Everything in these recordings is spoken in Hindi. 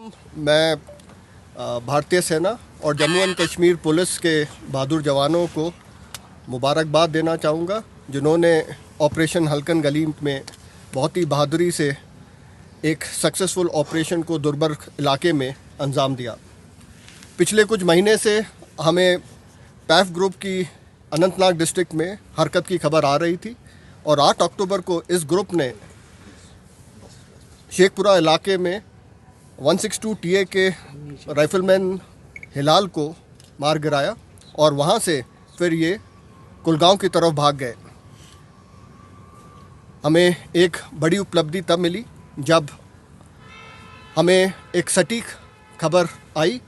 मैं भारतीय सेना और जम्मू एंड कश्मीर पुलिस के बहादुर जवानों को मुबारकबाद देना चाहूँगा, जिन्होंने ऑपरेशन हल्कन गली में बहुत ही बहादुरी से एक सक्सेसफुल ऑपरेशन को दुर्बर इलाके में अंजाम दिया। पिछले कुछ महीने से हमें पैफ ग्रुप की अनंतनाग डिस्ट्रिक्ट में हरकत की खबर आ रही थी और 8 अक्टूबर को इस ग्रुप ने शेखपुरा इलाके में 162 TA के राइफलमैन हिलाल को मार गिराया और वहाँ से फिर ये कुलगांव की तरफ भाग गए। हमें एक बड़ी उपलब्धि तब मिली जब हमें एक सटीक खबर आई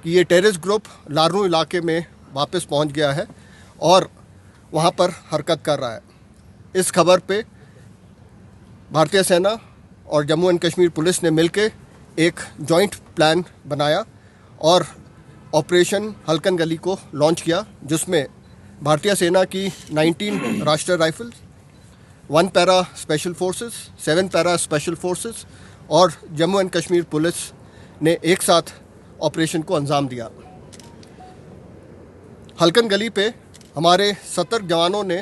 कि ये टेररिस्ट ग्रुप लारनू इलाके में वापस पहुंच गया है और वहां पर हरकत कर रहा है। इस खबर पे भारतीय सेना और जम्मू एंड कश्मीर पुलिस ने मिलकर एक जॉइंट प्लान बनाया और ऑपरेशन हल्कन गली को लॉन्च किया, जिसमें भारतीय सेना की 19 राष्ट्रीय rifles, 1 para special forces, 7 para special forces और जम्मू एंड कश्मीर पुलिस ने एक साथ ऑपरेशन को अंजाम दिया। हल्कन गली पे हमारे सतर्क जवानों ने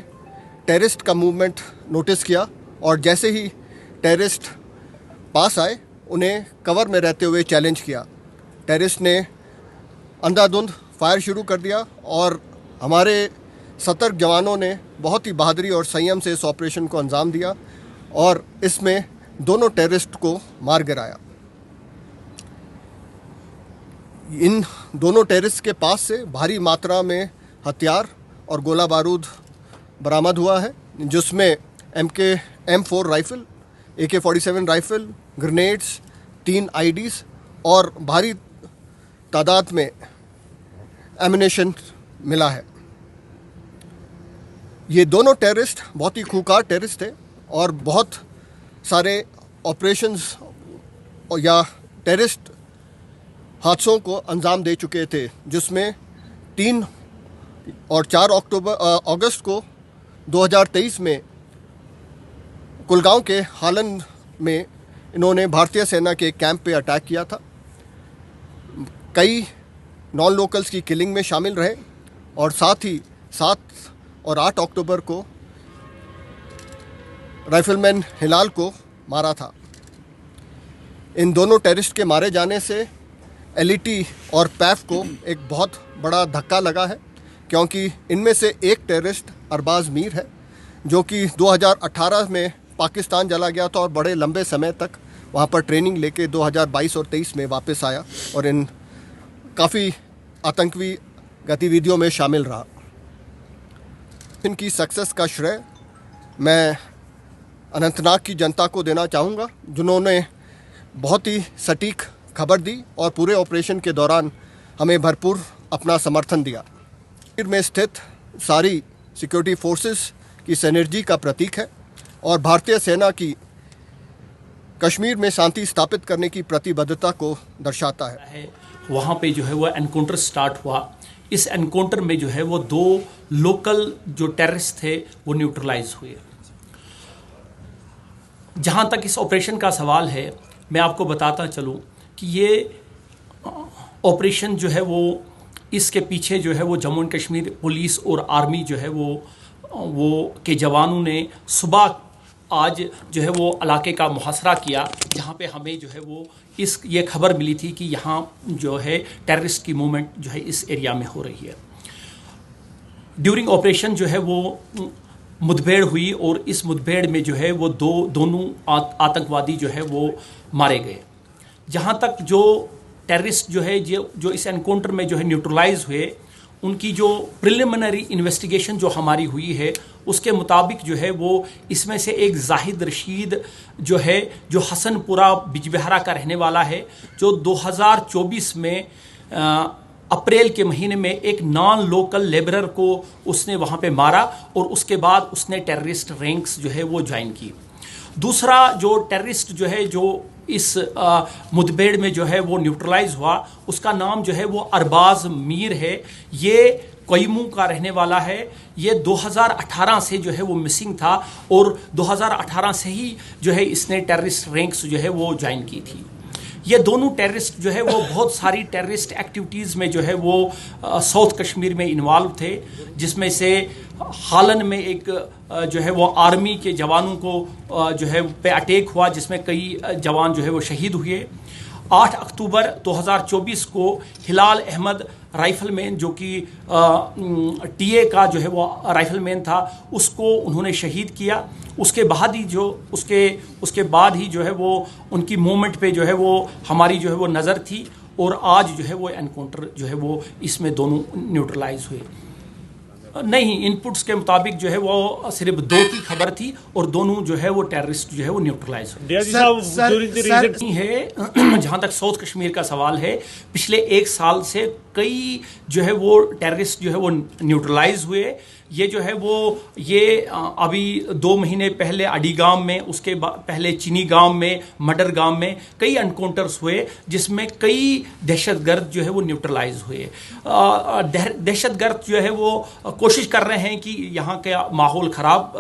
टेररिस्ट का मूवमेंट नोटिस किया और जैसे ही टेररिस्ट पास आए उन्हें कवर में रहते हुए चैलेंज किया। टेररिस्ट ने अंधाधुंध फायर शुरू कर दिया और हमारे सतर्क जवानों ने बहुत ही बहादुरी और संयम से इस ऑपरेशन को अंजाम दिया और इसमें दोनों टेररिस्ट को मार गिराया। इन दोनों टेररिस्ट के पास से भारी मात्रा में हथियार और गोला बारूद बरामद हुआ है, जिसमें M4 rifle, AK-47 rifle, grenades, 3 IDs और भारी तादाद में एमिनेशन मिला है। ये दोनों टेररिस्ट बहुत ही खूंखार टेररिस्ट थे और बहुत सारे ऑपरेशंस या टेररिस्ट हादसों को अंजाम दे चुके थे, जिसमें 3 और 4 अगस्त को 2023 में कुलगांव के हालन में इन्होंने भारतीय सेना के कैंप पे अटैक किया था। कई नॉन लोकल्स की किलिंग में शामिल रहे और साथ ही 7 और 8 अक्टूबर को राइफलमैन हिलाल को मारा था। इन दोनों टेररिस्ट के मारे जाने से LET और पैफ को एक बहुत बड़ा धक्का लगा है, क्योंकि इनमें से एक टेररिस्ट अरबाज मीर है, जो कि 2018 में पाकिस्तान चला गया था और बड़े लंबे समय तक वहाँ पर ट्रेनिंग लेके 2022 और 23 में वापस आया और इन काफ़ी आतंकी गतिविधियों में शामिल रहा। इनकी सक्सेस का श्रेय मैं अनंतनाग की जनता को देना चाहूँगा, जिन्होंने बहुत ही सटीक खबर दी और पूरे ऑपरेशन के दौरान हमें भरपूर अपना समर्थन दिया। कश्मीर में स्थित सारी सिक्योरिटी फोर्सेस की सिनर्जी का प्रतीक है और भारतीय सेना की कश्मीर में शांति स्थापित करने की प्रतिबद्धता को दर्शाता है। वहाँ पे जो है वो एनकाउंटर स्टार्ट हुआ। इस एनकाउंटर में जो है वो 2 लोकल जो टेररिस्ट थे वो न्यूट्रलाइज हुए। जहाँ तक इस ऑपरेशन का सवाल है, मैं आपको बताता चलूँ कि ये ऑपरेशन जो है वो इसके पीछे जो है वो जम्मू एंड कश्मीर पुलिस और आर्मी जो है वो के जवानों ने सुबह आज जो है वो इलाके का मुहासरा किया, जहाँ पे हमें जो है वो ये खबर मिली थी कि यहाँ जो है टेररिस्ट की मूवमेंट जो है इस एरिया में हो रही है। ड्यूरिंग ऑपरेशन जो है वो मुठभेड़ हुई और इस मुठभेड़ में जो है वो दोनों आतंकवादी जो है वो मारे गए। जहाँ तक जो टेररिस्ट जो है जो इस एनकाउंटर में जो है न्यूट्रलाइज हुए, उनकी जो प्रिलिमिनरी इन्वेस्टिगेशन जो हमारी हुई है उसके मुताबिक जो है वो इसमें से एक जाहिद रशीद जो है, जो हसनपुरा बिजबेहरा का रहने वाला है, जो 2024 में अप्रैल के महीने में एक नॉन लोकल लेबरर को उसने वहाँ पे मारा और उसके बाद उसने टेररिस्ट रैंक्स जो है वो ज्वाइन की। दूसरा जो टेररिस्ट जो है जो इस मुठभेड़ में जो है वो न्यूट्रलाइज हुआ, उसका नाम जो है वो अरबाज मीर है। ये कोयमू का रहने वाला है। ये 2018 से जो है वो मिसिंग था और 2018 से ही जो है इसने टेररिस्ट रैंक्स जो है वो ज्वाइन की थी। ये दोनों टेररिस्ट जो है वो बहुत सारी टेररिस्ट एक्टिविटीज़ में जो है वो साउथ कश्मीर में इन्वॉल्व थे, जिसमें से हालन में एक जो है वो आर्मी के जवानों को जो है पे अटैक हुआ, जिसमें कई जवान जो है वो शहीद हुए। 8 अक्टूबर 2024 को हिलाल अहमद राइफलमैन, जो कि टीए का जो है वो राइफलमैन था, उसको उन्होंने शहीद किया। उसके बाद ही जो है वो उनकी मूवमेंट पे जो है वो हमारी जो है वो नज़र थी, और आज जो है वो एनकाउंटर जो है वो इसमें दोनों न्यूट्रलाइज हुए। नहीं, इनपुट्स के मुताबिक जो है वो सिर्फ 2 की खबर थी, और दोनों जो है वो टेररिस्ट जो है वो न्यूट्रलाइज हुए है। जहाँ तक साउथ कश्मीर का सवाल है, पिछले 1 साल से कई जो है वो टेररिस्ट जो है वो न्यूट्रलाइज हुए। ये जो है वो अभी 2 महीने पहले अडीगाम में, उसके पहले चीनी गांव में, मडर गांव में कई एनकाउंटर्स हुए, जिसमें कई दहशतगर्द जो है वो न्यूट्रलाइज हुए। दहशतगर्द जो है वो कोशिश कर रहे हैं कि यहाँ का माहौल ख़राब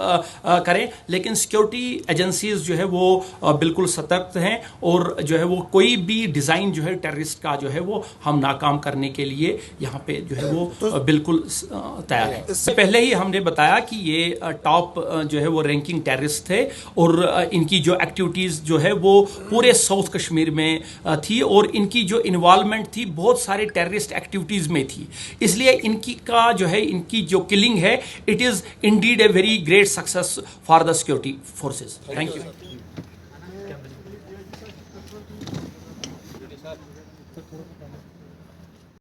करें, लेकिन सिक्योरिटी एजेंसीज जो है वो बिल्कुल सतर्क हैं, और जो है वो कोई भी डिज़ाइन जो है टेररिस्ट का जो है वो हम नाकाम करने के लिए यहाँ पे जो है वो बिल्कुल तैयार है। पहले ही हमने बताया कि ये टॉप जो है वो रैंकिंग टेररिस्ट थे, और इनकी जो एक्टिविटीज़ जो है वो पूरे साउथ कश्मीर में थी, और इनकी जो इन्वॉल्वमेंट थी बहुत सारे टेररिस्ट एक्टिविटीज़ में थी। इसलिए इनकी जो किलिंग है, it is Indeed a very great success for the security forces. Thank you.